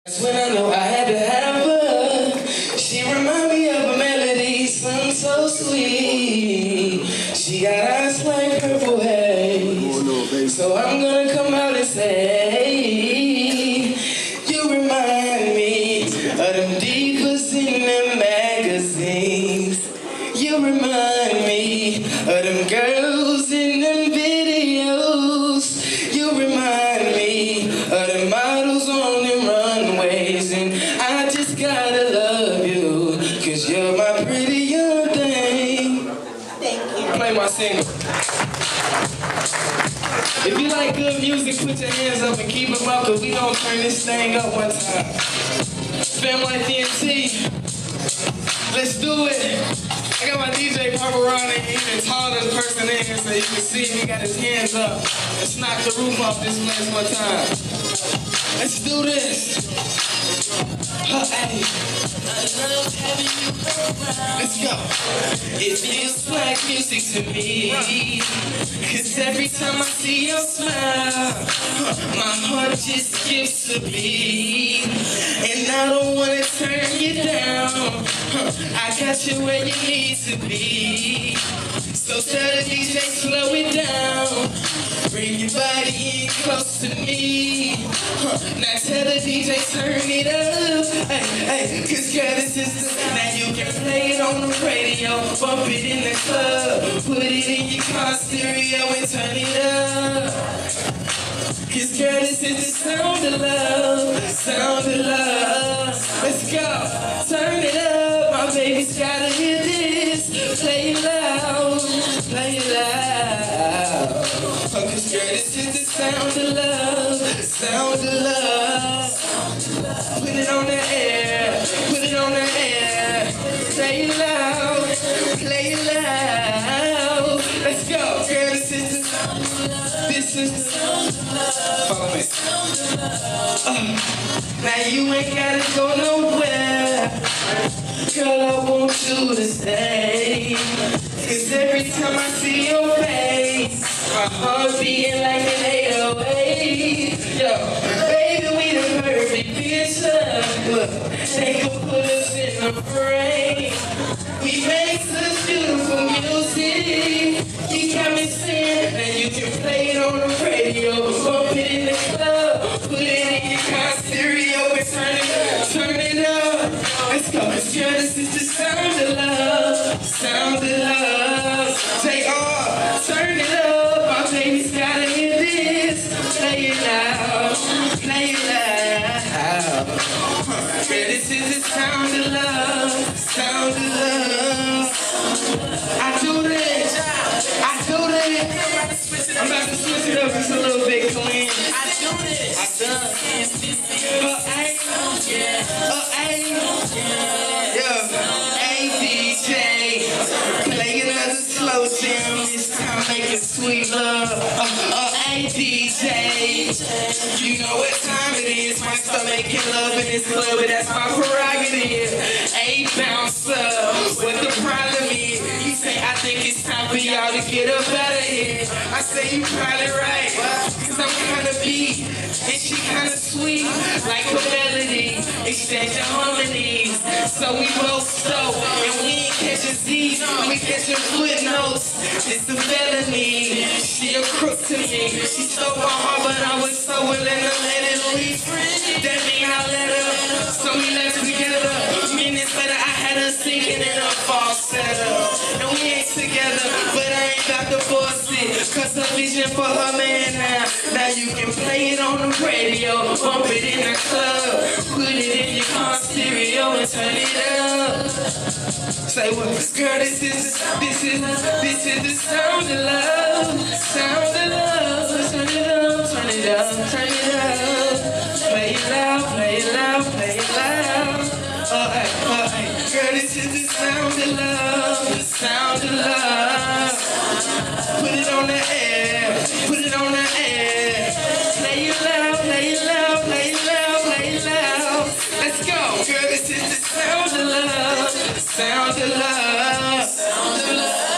That's when I know I had to have her. She remind me of a melody, something so sweet. She got eyes like purple haze. So I'm gonna come out and say, you remind me of them divas in them magazines. You remind me of them girls in them videos. You remind me of them models on them runways. And I just gotta love you, 'cause you're my pretty young thing. Thank you. Play my single. If you like good music, put your hands up and keep them up, 'cause we gonna turn this thing up one time. Fam like TNT, let's do it. I got my DJ Patton, he's the tallest person in here, so you can see him. He got his hands up. Let's knock the roof off this place one time. Let's do this. Hey. Let's go. It feels like music to me, 'cause every time I see your smile, my heart just skips a beat. And I don't wanna turn you down. I got you where you need to be. So tell the DJ slow it down. Bring your body in close to me. Now tell the DJ turn it up. Hey, hey, 'cause girl, this is the now you can play it on the radio, bump it in the club, put it in your car stereo and turn it up. 'Cause girl, this is the sound of love, sound of love. Let's go, turn it up, my baby's gotta hear this. Play it loud, play it loud. 'Cause girl, this is the sound of love, sound of love. Put it on the air, put it on the air. Play it loud, play it loud. Let's go, girl, this is the sound of love. This is the sound of love. Follow me. Now you ain't gotta go nowhere. Girl, I want you to stay. 'Cause every time I see your face, my heart beating like an 808. Yo, baby, we the perfect picture. Look, they can put us in a frame. We make such beautiful music. You got me singing, and you can play it on the radio, bump it in the club, put it in your car stereo and turn it up. Let's go, 'cause girl, this is the sound of love, sound of love. J.R, turn it up, my baby's gotta hear this. Play it loud, play it loud. Girl, this is the sound of love, sound of love. I do this, I do this. I'm about to switch it up just a little bit, clean. I do this, I done. Hey, DJ, play another slow jam. This time make it sweet love. Hey, DJ, you know what time it is. My stuff making love in this club, but that's my prerogative. Hey, bouncer, what the problem is? You say I think it's time for y'all to get up out of here. I say you probably right, 'cause I'm kinda beat, and she kinda sweet, like a melody, exchange your harmonies. So we both stoked, and we ain't catching Z's, we catching footnotes. It's a felony, she a crook to me. She stole my heart, but I was so willing to let it leave. That mean I let her, so we left together. Minutes later, I had her singing in a falsetto. And we ain't together, but I ain't got the force it, 'cause her vision for her man now. Now you can play it on the radio, bump it in the club, put it in your car stereo and turn it up. Say what? Girl, this is the sound of love, sound of love. Turn it up, turn it up, turn it up. Play it loud, play it loud, play it loud. Hey. Girl, this is the sound of love, the sound of love. Put it on the air, put it on the air. Play it loud, play it loud, play it loud, play it loud. Let's go. Girl, this is the sound of love, sound of love.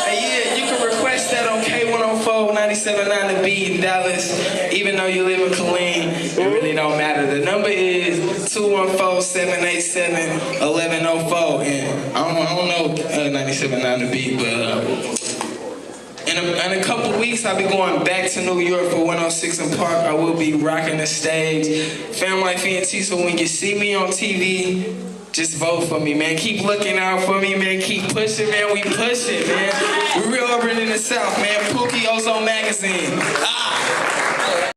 Hey, yeah, you can request that on K104 97. 97.9 The Beat in Dallas. Even though you live in Killeen, it really don't matter. The number is 214-787-1104. And I don't know 97.9 The Beat, but in a couple weeks, I'll be going back to New York for 106 and Park. I will be rocking the stage. Fam Life ENT, so when you see me on TV, just vote for me, man. Keep looking out for me, man. Keep pushing, man. We pushing, man. We real urban in the South, man. Pookie Ozone Magazine.